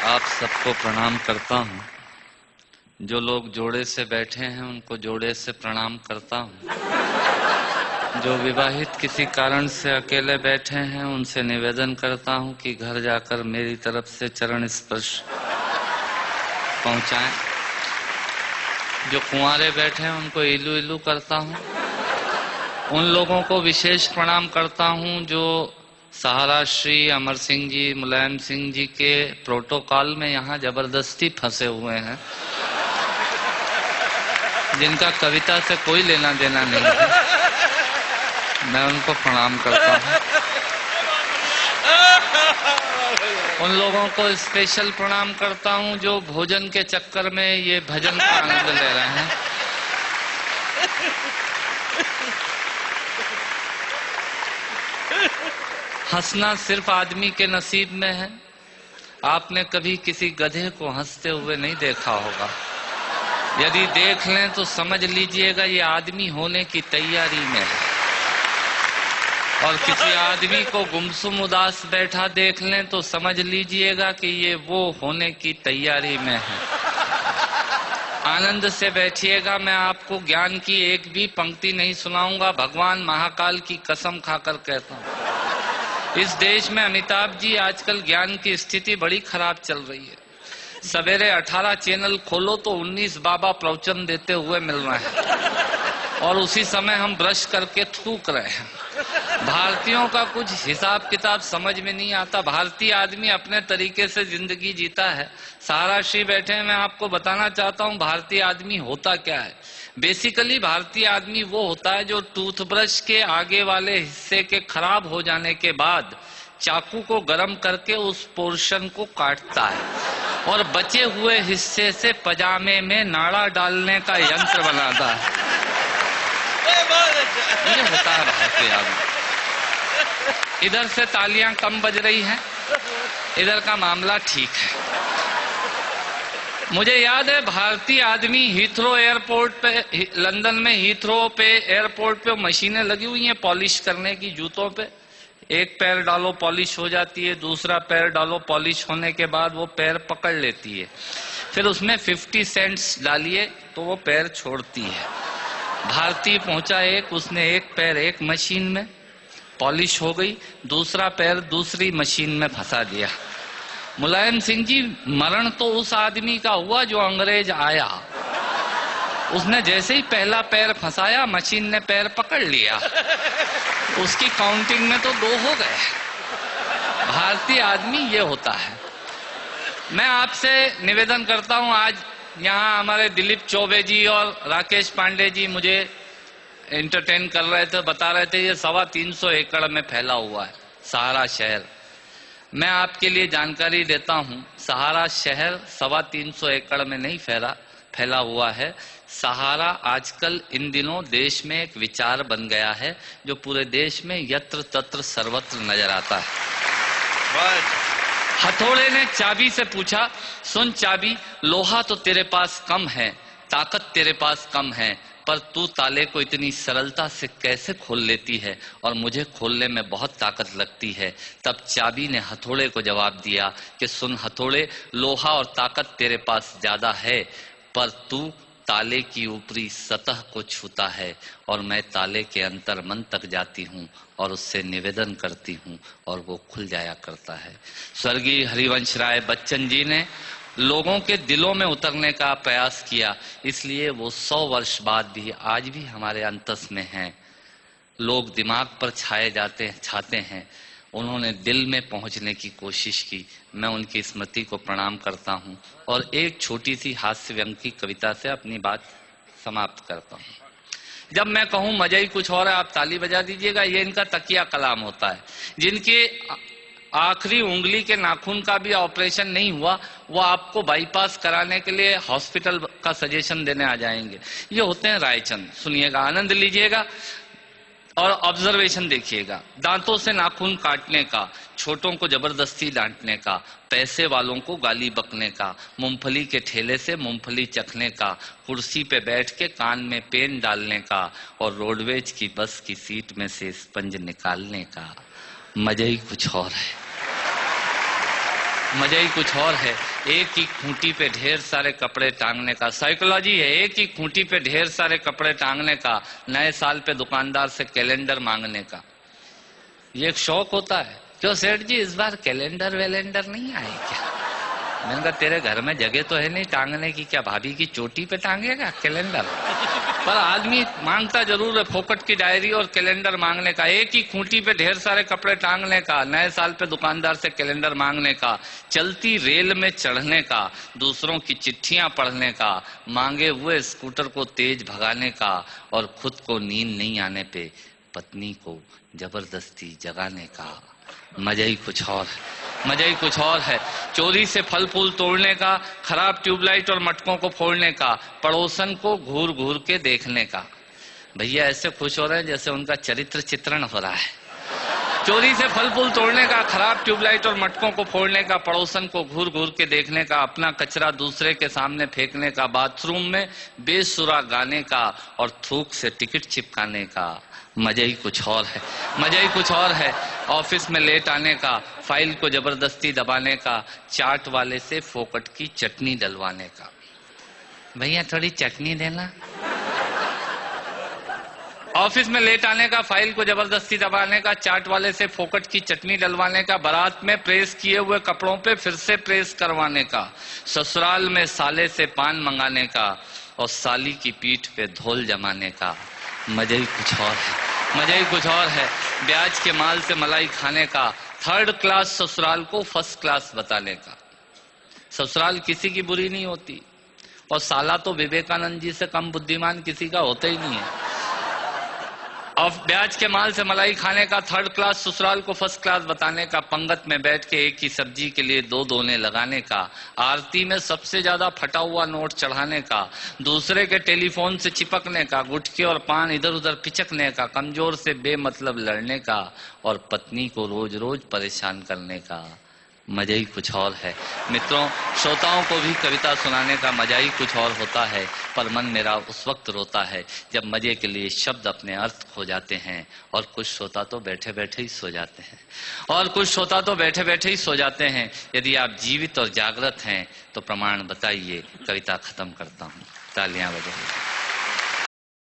आप सबको प्रणाम करता हूँ। जो लोग जोड़े से बैठे हैं उनको जोड़े से प्रणाम करता हूँ। जो विवाहित किसी कारण से अकेले बैठे हैं उनसे निवेदन करता हूँ कि घर जाकर मेरी तरफ से चरण स्पर्श पहुँचाएं। जो कुंवारे बैठे हैं उनको इलू इलू करता हूँ। उन लोगों को विशेष प्रणाम करता हूँ जो सहारा श्री अमर सिंह जी, मुलायम सिंह जी के प्रोटोकॉल में यहाँ जबरदस्ती फंसे हुए हैं, जिनका कविता से कोई लेना देना नहीं है। मैं उनको प्रणाम करता हूँ। उन लोगों को स्पेशल प्रणाम करता हूँ जो भोजन के चक्कर में ये भजन का आनंद ले रहे हैं। हंसना सिर्फ आदमी के नसीब में है। आपने कभी किसी गधे को हंसते हुए नहीं देखा होगा। यदि देख लें तो समझ लीजिएगा ये आदमी होने की तैयारी में है। और किसी आदमी को गुमसुम उदास बैठा देख लें तो समझ लीजिएगा कि ये वो होने की तैयारी में है। आनंद से बैठिएगा। मैं आपको ज्ञान की एक भी पंक्ति नहीं सुनाऊंगा। भगवान महाकाल की कसम खाकर कहता हूं, इस देश में अमिताभ जी आजकल ज्ञान की स्थिति बड़ी खराब चल रही है। सवेरे 18 चैनल खोलो तो 19 बाबा प्रवचन देते हुए मिल रहे हैं और उसी समय हम ब्रश करके थूक रहे हैं। भारतीयों का कुछ हिसाब किताब समझ में नहीं आता। भारतीय आदमी अपने तरीके से जिंदगी जीता है। सहारा श्री बैठे हैं, मैं आपको बताना चाहता हूं भारतीय आदमी होता क्या है। बेसिकली भारतीय आदमी वो होता है जो टूथब्रश के आगे वाले हिस्से के खराब हो जाने के बाद चाकू को गर्म करके उस पोर्शन को काटता है और बचे हुए हिस्से से पजामे में नाड़ा डालने का यंत्र बनाता है। ये होता है भारतीय आदमी। इधर से तालियां कम बज रही हैं, इधर का मामला ठीक है। मुझे याद है भारतीय आदमी हीथ्रो एयरपोर्ट पे, लंदन में हीथ्रो पे एयरपोर्ट पे मशीनें लगी हुई हैं पॉलिश करने की जूतों पे। एक पैर डालो पॉलिश हो जाती है, दूसरा पैर डालो पॉलिश होने के बाद वो पैर पकड़ लेती है। फिर उसमें 50 सेंट्स डालिए तो वो पैर छोड़ती है। भारतीय पहुंचा एक, उसने एक पैर एक मशीन में पॉलिश हो गई, दूसरा पैर दूसरी मशीन में फंसा दिया। मुलायम सिंह जी, मरण तो उस आदमी का हुआ जो अंग्रेज आया। उसने जैसे ही पहला पैर फंसाया मशीन ने पैर पकड़ लिया। उसकी काउंटिंग में तो 2 हो गए। भारतीय आदमी ये होता है। मैं आपसे निवेदन करता हूं, आज यहाँ हमारे दिलीप चौबे जी और राकेश पांडे जी मुझे एंटरटेन कर रहे थे, बता रहे थे ये 325 एकड़ में फैला हुआ है सहारा शहर। मैं आपके लिए जानकारी देता हूं, सहारा शहर 325 एकड़ में नहीं फैला हुआ है। सहारा आजकल इन दिनों देश में एक विचार बन गया है जो पूरे देश में यत्र तत्र सर्वत्र नजर आता है। हथौड़े ने चाबी से पूछा, सुन चाबी, लोहा तो तेरे पास कम है, ताकत तेरे पास कम है, पर तू ताले को इतनी सरलता से कैसे खोल लेती है और मुझे खोलने में बहुत ताकत लगती है। तब चाबी ने हथौड़े को जवाब दिया कि सुन हथौड़े, लोहा और ताकत तेरे पास ज्यादा है, पर तू ताले की ऊपरी सतह को छूता है और मैं ताले के अंतर मन तक जाती हूँ और उससे निवेदन करती हूँ और वो खुल जाया करता है। स्वर्गीय हरिवंश राय बच्चन जी ने लोगों के दिलों में उतरने का प्रयास किया, इसलिए वो 100 वर्ष बाद भी आज भी हमारे अंतस में हैं। लोग दिमाग पर छाते हैं, उन्होंने दिल में पहुंचने की कोशिश की। मैं उनकी स्मृति को प्रणाम करता हूं और एक छोटी सी हास्य व्यंग की कविता से अपनी बात समाप्त करता हूं। जब मैं कहूं मजा ही कुछ और है, आप ताली बजा दीजिएगा। ये इनका तकिया कलाम होता है। जिनके आखिरी उंगली के नाखून का भी ऑपरेशन नहीं हुआ, वो आपको बाईपास कराने के लिए हॉस्पिटल का सजेशन देने आ जाएंगे। ये होते हैं रायचंद। सुनिएगा, आनंद लीजिएगा और ऑब्जर्वेशन देखिएगा। दांतों से नाखून काटने का, छोटों को जबरदस्ती डांटने का, पैसे वालों को गाली बकने का, मूंगफली के ठेले से मूंगफली चखने का, कुर्सी पे बैठ के कान में पेन डालने का और रोडवेज की बस की सीट में से स्पंज निकालने का। मजा ही कुछ और है, मजा ही कुछ और है। एक ही खूंटी पे ढेर सारे कपड़े टांगने का। साइकोलॉजी है, एक ही खूंटी पे ढेर सारे कपड़े टांगने का, नए साल पे दुकानदार से कैलेंडर मांगने का। ये एक शौक होता है। क्यों सेठ जी इस बार कैलेंडर वैलेंडर नहीं आए क्या? मैंने कहा तेरे घर में जगह तो है नहीं टांगने की, क्या भाभी की चोटी पे टांगेगा कैलेंडर? पर आदमी मांगता जरूर है फोकट की डायरी और कैलेंडर मांगने का। एक ही खूंटी पे ढेर सारे कपड़े टांगने का, नए साल पे दुकानदार से कैलेंडर मांगने का, चलती रेल में चढ़ने का, दूसरों की चिट्ठियां पढ़ने का, मांगे हुए स्कूटर को तेज भगाने का, और खुद को नींद नहीं आने पे पत्नी को जबरदस्ती जगाने का। मजा ही कुछ और है, मजा ही कुछ और है। चोरी से फल फूल तोड़ने का, खराब ट्यूबलाइट और मटकों को फोड़ने का, पड़ोसन को घूर घूर के देखने का। भैया ऐसे खुश हो रहे हैं जैसे उनका चरित्र चित्रण हो रहा है। चोरी से फल फूल तोड़ने का, खराब ट्यूबलाइट और मटकों को फोड़ने का, पड़ोसन को घूर घूर के देखने का, अपना कचरा दूसरे के सामने फेंकने का, बाथरूम में बेसुरा गाने का और थूक से टिकट चिपकाने का। मजा ही कुछ और है, मजा ही कुछ और है। ऑफिस में लेट आने का, फाइल को जबरदस्ती दबाने का, चाट वाले से फोकट की चटनी डलवाने का। भैया थोड़ी चटनी देना। ऑफिस में लेट आने का, फाइल को जबरदस्ती दबाने का, चाट वाले से फोकट की चटनी डलवाने का, बारात में प्रेस किए हुए कपड़ों पे फिर से प्रेस करवाने का, ससुराल में साले से पान मंगाने का और साली की पीठ पे धोल जमाने का। मजा ही कुछ और है, मजा ही कुछ और है। ब्याज के माल से मलाई खाने का, थर्ड क्लास ससुराल को फर्स्ट क्लास बताने का। ससुराल किसी की बुरी नहीं होती और साला तो विवेकानंद जी से कम बुद्धिमान किसी का होता ही नहीं है। और ब्याज के माल से मलाई खाने का, थर्ड क्लास ससुराल को फर्स्ट क्लास बताने का, पंगत में बैठ के एक ही सब्जी के लिए दो दोने लगाने का, आरती में सबसे ज्यादा फटा हुआ नोट चढ़ाने का, दूसरे के टेलीफोन से चिपकने का, गुटके और पान इधर उधर पिचकने का, कमजोर से बेमतलब लड़ने का और पत्नी को रोज रोज परेशान करने का। मजा ही कुछ और है। मित्रों, श्रोताओं को भी कविता सुनाने का मजा ही कुछ और होता है, पर मन मेरा उस वक्त रोता है जब मजे के लिए शब्द अपने अर्थ खो जाते हैं। और कुछ श्रोता तो बैठे बैठे ही सो जाते हैं, और कुछ श्रोता तो बैठे बैठे ही सो जाते हैं। यदि आप जीवित और जागृत हैं तो प्रमाण बताइए। कविता खत्म करता हूँ, तालियां बजाइए।